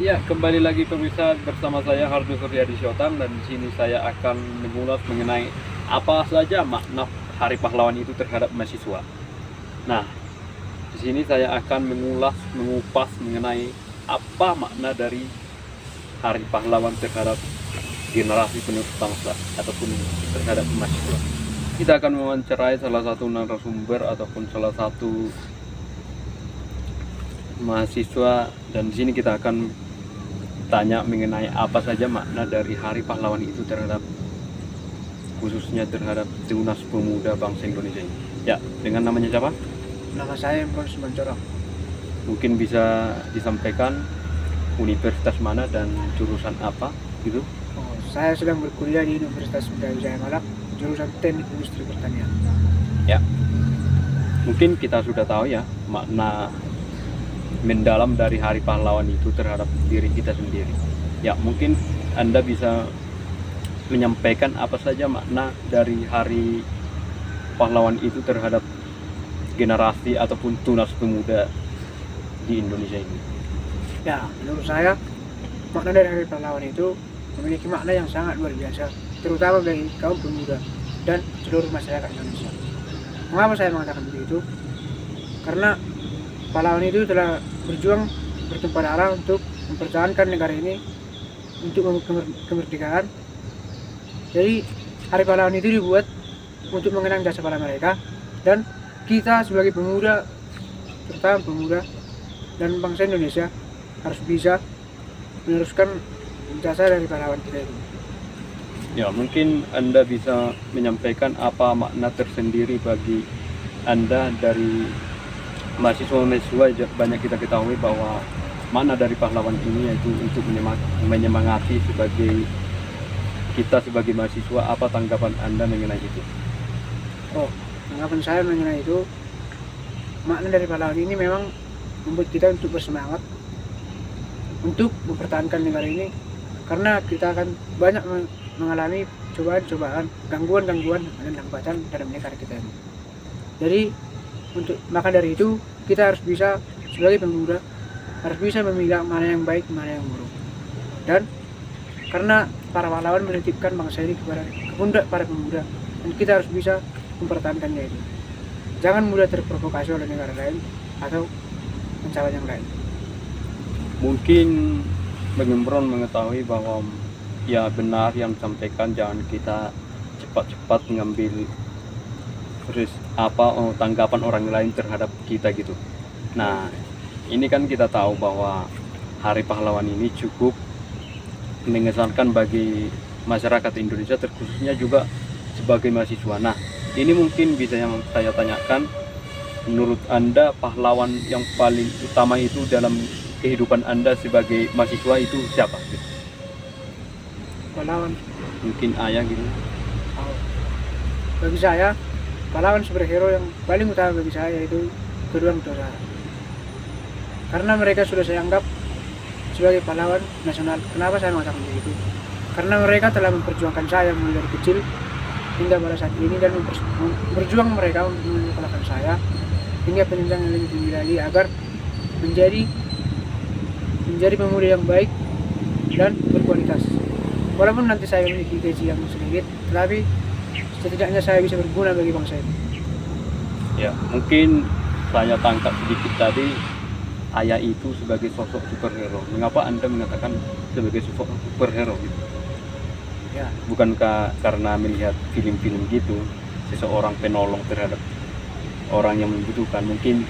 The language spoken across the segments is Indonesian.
Ya, kembali lagi pemirsa bersama saya Hardo Suryadi Syotam, dan di sini saya akan mengulas mengenai apa saja makna Hari Pahlawan itu terhadap mahasiswa. Nah, di sini saya akan mengupas mengenai apa makna dari Hari Pahlawan terhadap generasi penerus bangsa ataupun terhadap mahasiswa. Kita akan mewawancarai salah satu narasumber ataupun salah satu mahasiswa, dan di sini kita akan tanya mengenai apa saja makna dari Hari Pahlawan itu terhadap, khususnya terhadap Tunas Pemuda Bangsa Indonesia ini. Ya, dengan namanya siapa? Nama saya Mbon Sumancorong. Mungkin bisa disampaikan universitas mana dan jurusan apa gitu? Saya sedang berkuliah di Universitas Brawijaya Malang, jurusan Teknik Industri Pertanian. Ya, mungkin kita sudah tahu ya makna mendalam dari Hari Pahlawan itu terhadap diri kita sendiri. Ya, mungkin Anda bisa menyampaikan apa saja makna dari Hari Pahlawan itu terhadap generasi ataupun tunas pemuda di Indonesia ini. Ya, menurut saya makna dari Hari Pahlawan itu memiliki makna yang sangat luar biasa, terutama bagi kaum pemuda dan seluruh masyarakat Indonesia. Mengapa saya mengatakan begitu? Karena pahlawan itu telah berjuang bertumpah darah untuk mempertahankan negara ini, untuk kemerdekaan. Jadi Hari Pahlawan itu dibuat untuk mengenang jasa pahlawan mereka, dan kita sebagai pemuda, terutama pemuda dan bangsa Indonesia, harus bisa meneruskan jasa dari pahlawan kita itu. Ya, mungkin Anda bisa menyampaikan apa makna tersendiri bagi Anda dari mahasiswa-mahasiswa. Banyak kita ketahui bahwa makna dari pahlawan ini yaitu untuk menyemangati kita sebagai mahasiswa. Apa tanggapan Anda mengenai itu? Tanggapan saya mengenai itu, makna dari pahlawan ini memang membuat kita untuk bersemangat untuk mempertahankan negara ini, karena kita akan banyak mengalami cobaan-cobaan, gangguan-gangguan dan hambatan dalam negara kita ini. Jadi maka dari itu kita harus bisa sebagai pemuda harus bisa memilah mana yang baik, mana yang buruk. Dan karena para pahlawan menitipkan bangsa ini kepada pundak para pemuda, dan kita harus bisa mempertahankannya itu. Jangan mudah terprovokasi oleh negara lain atau ancaman yang lain. Mungkin Bang Imron mengetahui bahwa ya benar yang disampaikan, jangan kita cepat-cepat mengambil terus tanggapan orang lain terhadap kita gitu. Nah, ini kan kita tahu bahwa Hari Pahlawan ini cukup mengesankan bagi masyarakat Indonesia, terkhususnya juga sebagai mahasiswa. Nah, ini mungkin bisa yang saya tanyakan, menurut Anda pahlawan yang paling utama itu dalam kehidupan Anda sebagai mahasiswa itu siapa? Pahlawan, Mungkin ayah gitu. bagi saya pahlawan superhero yang paling utama bagi saya yaitu kedua orang tua saya, karena mereka sudah saya anggap sebagai pahlawan nasional. Kenapa saya mengatakan begitu? Karena mereka telah memperjuangkan saya mulai dari kecil hingga pada saat ini, dan berjuang mereka untuk menyekolahkan saya hingga pendidikan yang lebih tinggi lagi agar menjadi pemuda yang baik dan berkualitas. Walaupun nanti saya memiliki gaji yang sedikit, tetapi setidaknya saya bisa berguna bagi bangsa ini. Ya, mungkin saya tangkap sedikit tadi, ayah itu sebagai sosok superhero. Mengapa Anda mengatakan sebagai sosok superhero gitu? Ya, Bukankah karena melihat film-film gitu, seseorang penolong terhadap orang yang membutuhkan? Mungkin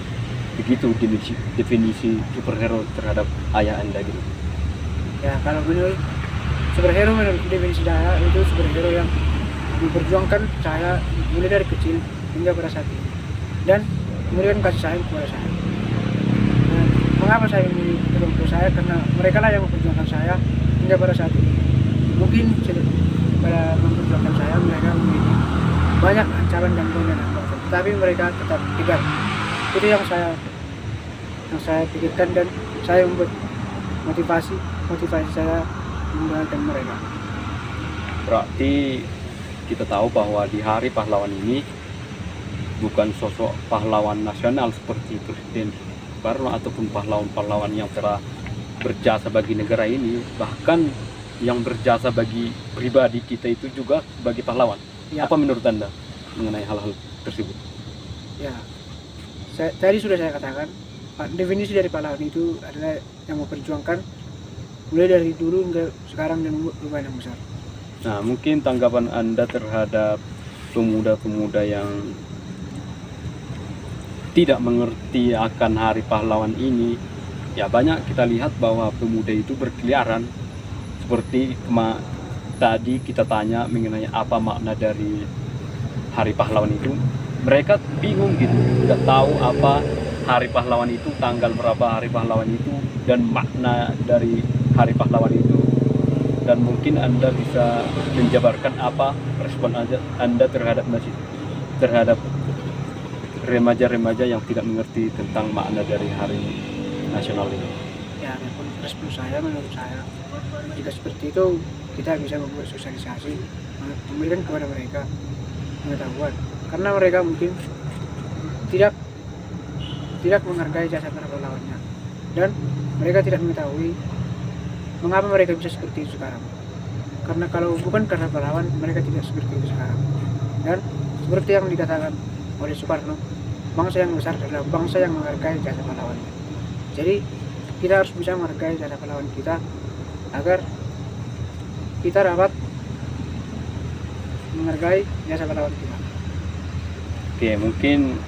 begitu definisi superhero terhadap ayah Anda gitu. ya, kalau menurut superhero, menurut definisi saya itu superhero yang memperjuangkan saya mulai dari kecil hingga pada saat ini, dan memberikan kasih sayang kepada saya. Nah, mengapa saya memilih kedua orang tua saya? Karena mereka lah yang memperjuangkan saya hingga pada saat ini. Mungkin pada memperjuangkan saya mereka memiliki banyak ancaman dan hambatan, tetapi mereka tetap tegar. Itu yang saya pikirkan, dan saya membuat motivasi saya membahagiakan mereka. Berarti kita tahu bahwa di Hari Pahlawan ini bukan sosok pahlawan nasional seperti Presiden Soekarno ataupun pahlawan-pahlawan yang telah berjasa bagi negara ini, bahkan yang berjasa bagi pribadi kita itu juga sebagai pahlawan. Ya. Apa menurut Anda mengenai hal-hal tersebut? Ya, tadi sudah saya katakan, definisi dari pahlawan itu adalah yang memperjuangkan mulai dari dulu hingga sekarang dan membuat perubahan yang besar. Nah, mungkin tanggapan Anda terhadap pemuda-pemuda yang tidak mengerti akan Hari Pahlawan ini, ya banyak kita lihat bahwa pemuda itu berkeliaran seperti tadi kita tanya mengenai apa makna dari Hari Pahlawan itu. Mereka bingung gitu, tidak tahu apa Hari Pahlawan itu, tanggal berapa Hari Pahlawan itu, dan makna dari Hari Pahlawan itu. Dan mungkin Anda bisa menjabarkan apa respon Anda terhadap remaja-remaja yang tidak mengerti tentang makna dari Hari Nasional ini. Ya, respon saya, menurut saya, jika seperti itu kita bisa membuat sosialisasi, memberikan kepada mereka pengetahuan, karena mereka mungkin tidak menghargai jasa para pahlawannya, dan mereka tidak mengetahui mengapa mereka bisa seperti itu sekarang. Karena kalau bukan karena pahlawan, mereka tidak seperti itu sekarang. Dan seperti yang dikatakan oleh Soekarno, bangsa yang besar adalah bangsa yang menghargai jasa pahlawannya. Jadi kita harus bisa menghargai jasa pahlawan kita agar kita dapat menghargai jasa pahlawan kita. Oke, mungkin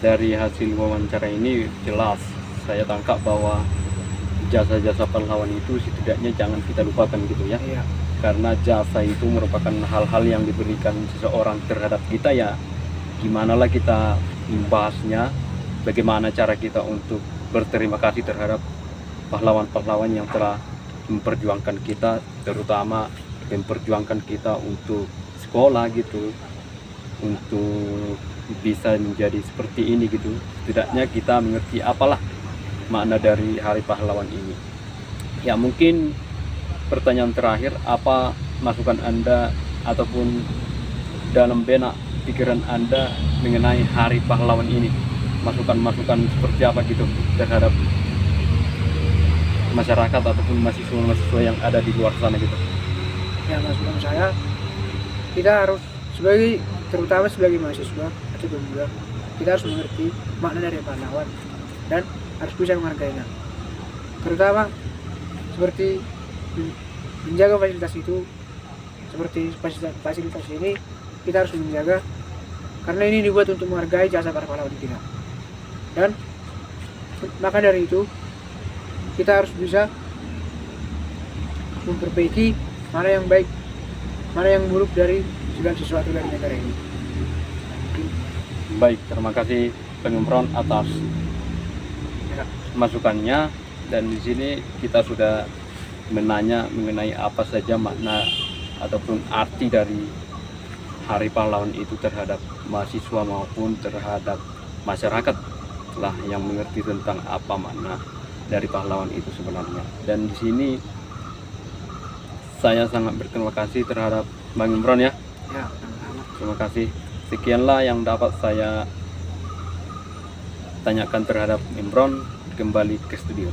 dari hasil wawancara ini jelas saya tangkap bahwa jasa-jasa pahlawan itu setidaknya jangan kita lupakan gitu ya. Iya. Karena jasa itu merupakan hal-hal yang diberikan seseorang terhadap kita, ya gimana lah kita membahasnya, bagaimana cara kita untuk berterima kasih terhadap pahlawan-pahlawan yang telah memperjuangkan kita, terutama memperjuangkan kita untuk sekolah gitu, untuk bisa menjadi seperti ini gitu. Setidaknya kita mengerti apalah makna dari Hari Pahlawan ini. Ya, mungkin pertanyaan terakhir, apa masukan Anda ataupun dalam benak pikiran Anda mengenai Hari Pahlawan ini? Masukan-masukan seperti apa gitu terhadap masyarakat ataupun mahasiswa-mahasiswa yang ada di luar sana gitu? Ya, masukan saya, kita harus terutama sebagai mahasiswa atau pemuda, kita harus mengerti makna dari pahlawan dan harus bisa menghargainya. Terutama seperti menjaga fasilitas itu, seperti fasilitas ini kita harus menjaga, karena ini dibuat untuk menghargai jasa para pahlawan kita. Dan maka dari itu kita harus bisa memperbaiki mana yang baik, mana yang buruk dari segala sesuatu dari negara ini. Baik, terima kasih Bang Imron atas masukannya, dan di sini kita sudah menanya mengenai apa saja makna ataupun arti dari Hari Pahlawan itu terhadap mahasiswa maupun terhadap masyarakat lah yang mengerti tentang apa makna dari pahlawan itu sebenarnya. Dan di sini saya sangat berterima kasih terhadap Bang Imron ya. Ya, sama-sama. Terima kasih. Sekianlah yang dapat saya tanyakan terhadap Imron. Kembali ke studio.